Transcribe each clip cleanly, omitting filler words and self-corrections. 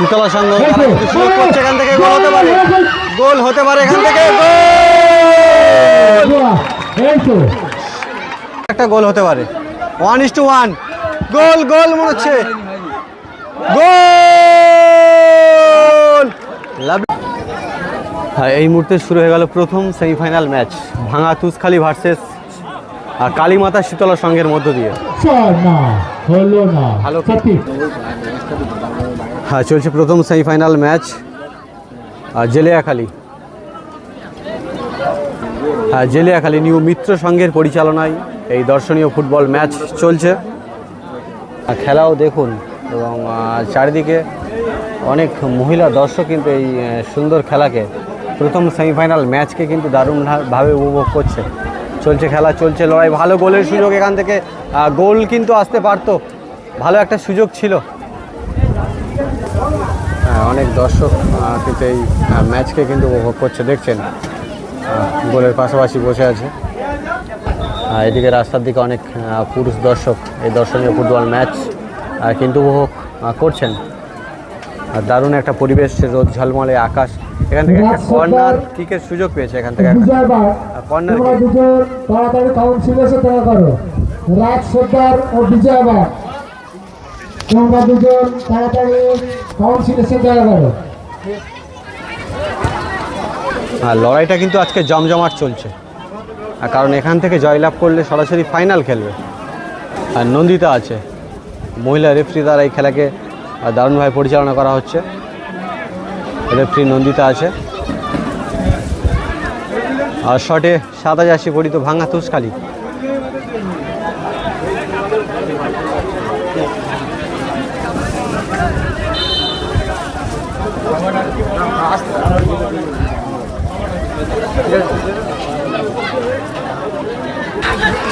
শীতলা সংঘ সুযোগ করছে, এখান থেকে গোল হতে পারে, গোল হতে পারে এখান থেকে, একটা গোল হতে পারে। 1:1 গোল, গোল মনে হচ্ছে, গোল। হ্যাঁ, এই মুহূর্তে শুরু হয়ে গেল প্রথম সেমিফাইনাল ম্যাচ, ভাঙা তুষখালী ভার্সেস কালীমাতা শীতলা সংঘের মধ্য দিয়ে। হ্যাঁ, চলছে প্রথম সেমিফাইনাল ম্যাচ জেলিয়াখালী। হ্যাঁ, জেলিয়াখালী নিউ মিত্র সংঘের পরিচালনায় এই দর্শনীয় ফুটবল ম্যাচ চলছে। খেলাও দেখুন, এবং চারিদিকে অনেক মহিলা দর্শক কিন্তু এই সুন্দর খেলাকে, প্রথম সেমিফাইনাল ম্যাচকে কিন্তু দারুণভাবে উপভোগ করছে। চলছে খেলা, চলছে লড়াই, ভালো গোলের সুযোগ, এখান থেকে গোল কিন্তু আসতে পারতো, ভালো একটা সুযোগ ছিল। অনেক দর্শক কিন্তু এই ম্যাচকে কিন্তু উপভোগ করছে, দেখছেন গোলের পাশাপাশি বসে আছে। এদিকে রাস্তার দিকে অনেক পুরুষ দর্শক এই দর্শনীয় ফুটবল ম্যাচ কিন্তু উপভোগ করছেন। দারুণ একটা পরিবেশ, রোদ ঝলমলে আকাশ। এখান থেকে একটা কর্নার কিকের সুযোগ পেয়েছে, এখান থেকে কর্নার লড়াইটা কিন্তু আজকে জমজমাট চলছে, কারণ এখান থেকে জয়লাভ করলে সরাসরি ফাইনাল খেলবে। আর নন্দিতা আছে, মহিলা রেফারি দ্বারা এই খেলাকে দারুণভাবে পরিচালনা করা হচ্ছে। রেফারি নন্দিতা আছে। আর শটে 87 পরিত ভাঙা তুষখালী।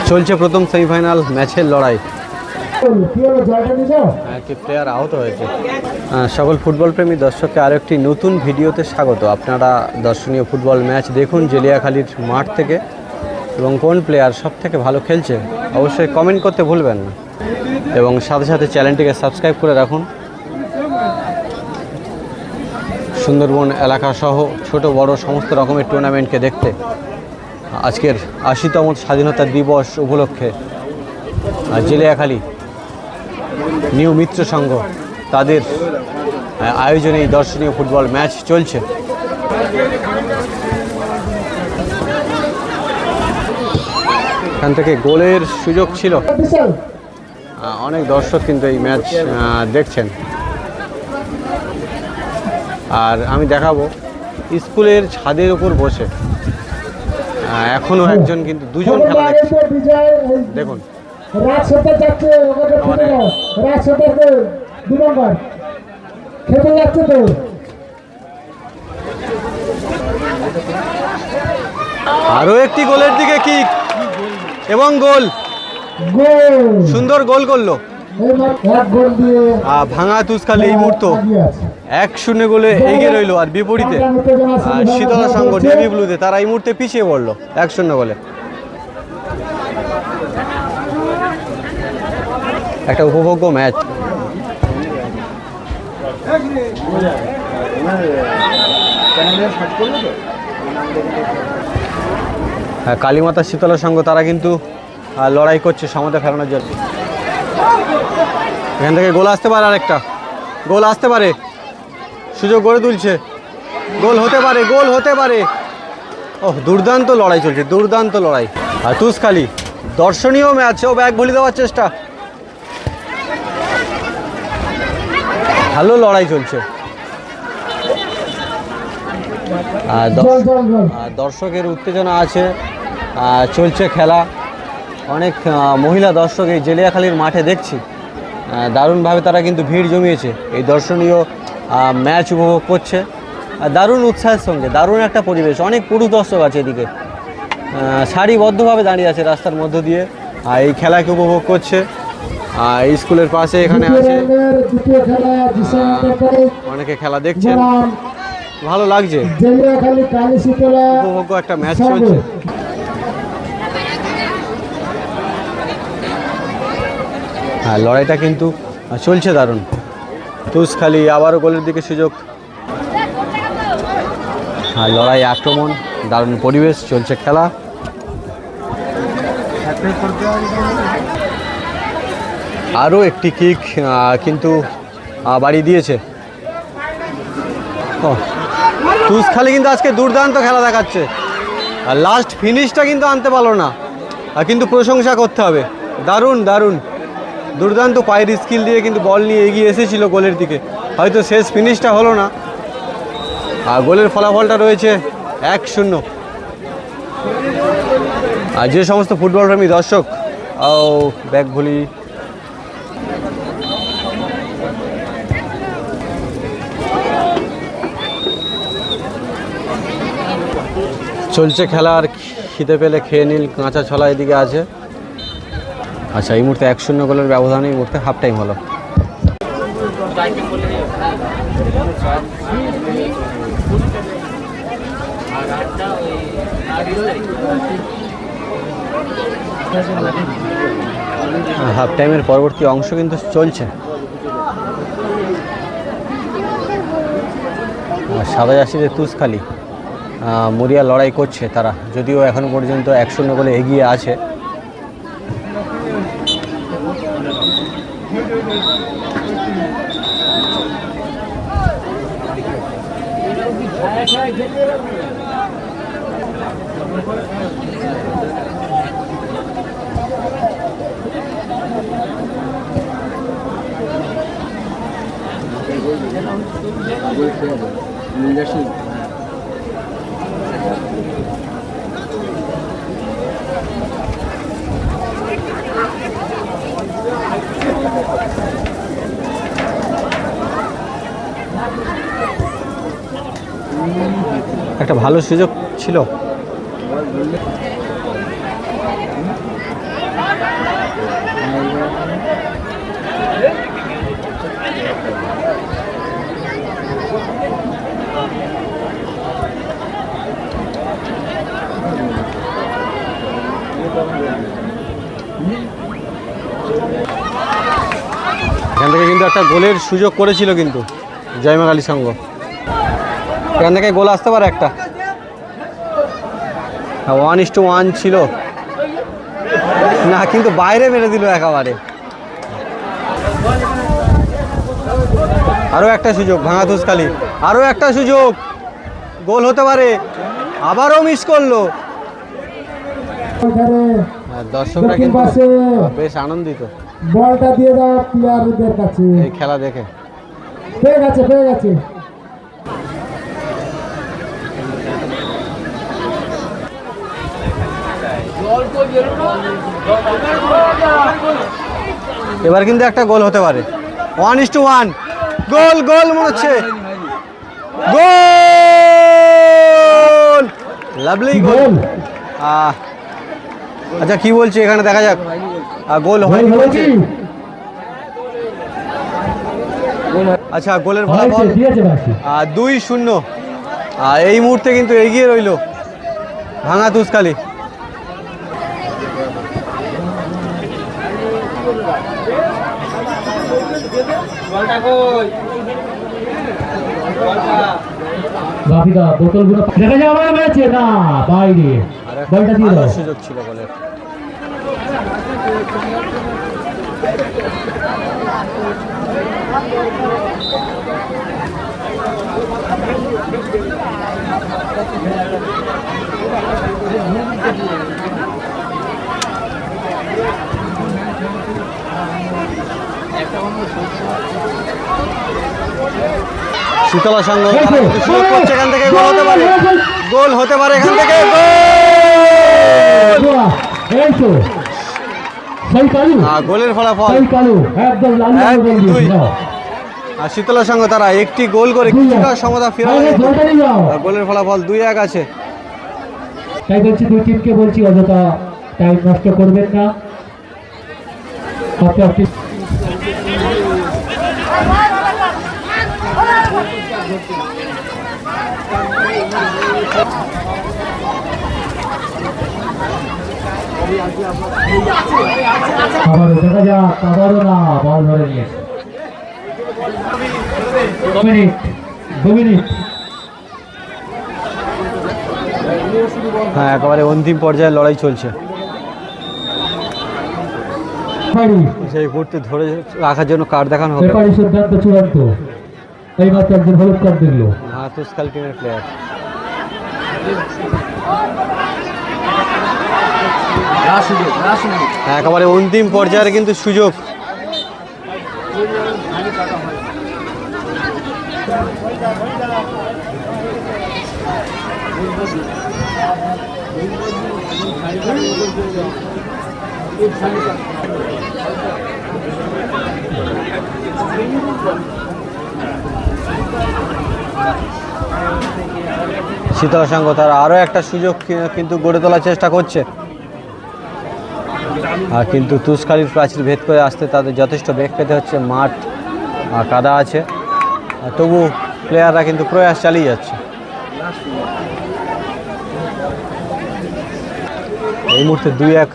চলছে প্রথম সেমিফাইনাল ম্যাচের লড়াই। একটি প্লেয়ার আহত হয়েছে। সকল ফুটবল প্রেমী দর্শককে আরও একটি নতুন ভিডিওতে স্বাগত। আপনারা দর্শনীয় ফুটবল ম্যাচ দেখুন জেলিয়াখালীর মাঠ থেকে, এবং কোন প্লেয়ার সব থেকে ভালো খেলছে অবশ্যই কমেন্ট করতে ভুলবেন না, এবং সাথে সাথে চ্যানেলটিকে সাবস্ক্রাইব করে রাখুন। সুন্দরবন এলাকা সহ ছোট বড় সমস্ত রকমের টুর্নামেন্টকে দেখতে আজকের 80তম স্বাধীনতা দিবস উপলক্ষে জেলিয়াখালী নিউ মিত্র সংঘ তাদের আয়োজনে এই দর্শনীয় ফুটবল ম্যাচ চলছে। এখান থেকে গোলের সুযোগ ছিল, অনেক দর্শক কিন্তু এই ম্যাচ দেখছেন। আর আমি দেখাবো স্কুলের ছাদের উপর বসে এখনো একজন কিন্তু দুজন খেলা দেখছে, দেখুন। আরো একটি গোলের দিকে কিক এবং গোল, সুন্দর গোল করলো ভাঙা তুষখালী। এই মুহূর্ত 1-0 গোলে এগিয়ে রইল। আর বিপরীতে শীতলা সংঘ নেভি ব্লুতে তারা এই মুহূর্তে পিছিয়ে পড়লো 1-0 গোলে। একটা উপভোগ্য ম্যাচ। কালীমাতা শীতলা সংঘ তারা কিন্তু লড়াই করছে সমতা ফেরানোর জন্য। এখান থেকে গোল আসতে পারে, আরেকটা গোল আসতে পারে, সুযোগ গড়ে তুলছে, গোল হতে পারে, গোল হতে পারে। ও, দুর্দান্ত লড়াই চলছে, দুর্দান্ত লড়াই। আর তুষখালী দর্শনীয় ম্যাচ, ও ব্যাগ ভুলে দেওয়ার চেষ্টা, ভালো লড়াই চলছে। দর্শকের উত্তেজনা আছে, চলছে খেলা। অনেক মহিলা দর্শক এই জেলিয়াখালীর মাঠে দেখছি, দারুণভাবে তারা কিন্তু ভিড় জমিয়েছে, এই দর্শনীয় ম্যাচ উপভোগ করছে দারুণ উৎসাহের সঙ্গে। দারুণ একটা পরিবেশ, অনেক পুরুষ দর্শক আছে এদিকে, সারিবদ্ধভাবে দাঁড়িয়ে আছে রাস্তার মধ্য দিয়ে, এই খেলাকে উপভোগ করছে। স্কুলের পাশে এখানে আছে, অনেকে খেলা দেখছেন, ভালো লাগছে, উপভোগ্য একটা ম্যাচ চলছে। লড়াইটা কিন্তু চলছে দারুণ। তুষখালি আবারও গোলের দিকে সুযোগ। আর লড়াই, আক্রমণ, দারুণ পরিবেশ, চলছে খেলা। আরও একটি কিক কিন্তু বাড়ি দিয়েছে। তুষখালি কিন্তু আজকে দুর্দান্ত খেলা দেখাচ্ছে, আর লাস্ট ফিনিশটা কিন্তু আনতে পারলো না, কিন্তু প্রশংসা করতে হবে। দারুণ দারুণ দুর্দান্ত পায়ের স্কিল দিয়ে কিন্তু বল নিয়ে এগিয়ে এসেছিল গোলের দিকে, হয়তো শেষ ফিনিশটা হলো না। আর গোলের ফলাফলটা রয়েছে 1-0। আর যে সমস্ত ফুটবল প্রেমী দর্শক ব্যাগ ভুলি চলছে খেলা, আর খিদে পেলে খেয়ে নিল, কাঁচা ছলা এদিকে আছে। আচ্ছা, এই মুহূর্তে 1-0 গোলের ব্যবধানে এই মুহূর্তে হাফ টাইম হলো। হাফ টাইমের পরবর্তী অংশ কিন্তু চলছে। সাদা জার্সিতে তুষখালি মরিয়া লড়াই করছে তারা, যদিও এখনো পর্যন্ত 1-0 গোলে এগিয়ে আছে। একটা ভালো সুযোগ ছিল। এখান থেকে কিন্তু একটা গোলের সুযোগ করেছিল কিন্তু জয়মাল আলী সংঘ, এখান থেকে গোল আসতে পারে একটা। 1:1 ছিল না, কিন্তু বাইরে মেরে দিল একেবারে। আরও একটা সুযোগ, ভাঙা তুষখালি, আরও একটা সুযোগ, গোল হতে পারে, আবারও মিস করলো। দর্শকরা কিন্তু বেশ আনন্দিত বলটা দিয়ে দাও প্লেয়ারদের কাছে, এই খেলা দেখে। পেয়ে গেছে পেয়ে গেছে। এবার কিন্তু একটা গোল হতে পারে। 1:1 গোল, গোল মনে হচ্ছে, গোল, লাভলি গোল। আচ্ছা, কি বলছি এখানে দেখা যাক। গোল হয়নি বলছি। আচ্ছা, গোলের ফলাফল 2-0। এই মুহূর্তে কিন্তু এগিয়ে রইল ভাঙা তুষখালি। বোতলগুলো দেখা যায় আমার ম্যাচে না বাইরে, বলটা দিয়ে দাও। সুযোগ ছিল গোলের। শীতলা সংঘ সুযোগ করছে, এখান থেকে গোল হতে পারে, গোল হতে পারে এখান থেকে, গোলের ফলাফল 1-2। আর শীতলা সংঘ তারা একটি গোল করে কিছুটা সমতা ফেরায়, গোলের ফলাফল 2-1 আছে। তাই বলছি দুই টিমকে বলছি অযথা টাইম নষ্ট করবেন না। আবারও দেখা যাক, আবারও না, বল ধরে নিয়েছে। Minute 2 minute. হ্যাঁ, একেবারে অন্তিম পর্যায়ে লড়াই চলছে। সেই মুহূর্তে ধরে রাখার জন্য কার্ড দেখানো হবে। রেফারি সিদ্ধান্ত চূড়ান্ত। এই মাত্র একজন হলুদ কার্ড দেখলো। হ্যাঁ, তুস্কাল টিমের প্লেয়ার। হ্যাঁ, একেবারে অন্তিম পর্যায়ে কিন্তু সুযোগ। শীতল সংঘ তারা আরও একটা সুযোগ কিন্তু গড়ে তোলার চেষ্টা করছে, আর কিন্তু তুষখালীর প্রাচীর ভেদ করে আসতে তাদের যথেষ্ট বেগ পেতে হচ্ছে। মাঠ কাদা আছে, তবু প্লেয়াররা কিন্তু প্রয়াস চালিয়ে যাচ্ছে। এই মুহূর্তে 2-1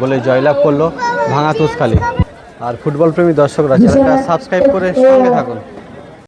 গোলে জয়লাভ করলো ভাঙা তুষখালী। আর ফুটবল প্রেমী দর্শকরা চ্যানেলটা সাবস্ক্রাইব করে সঙ্গে থাকুন।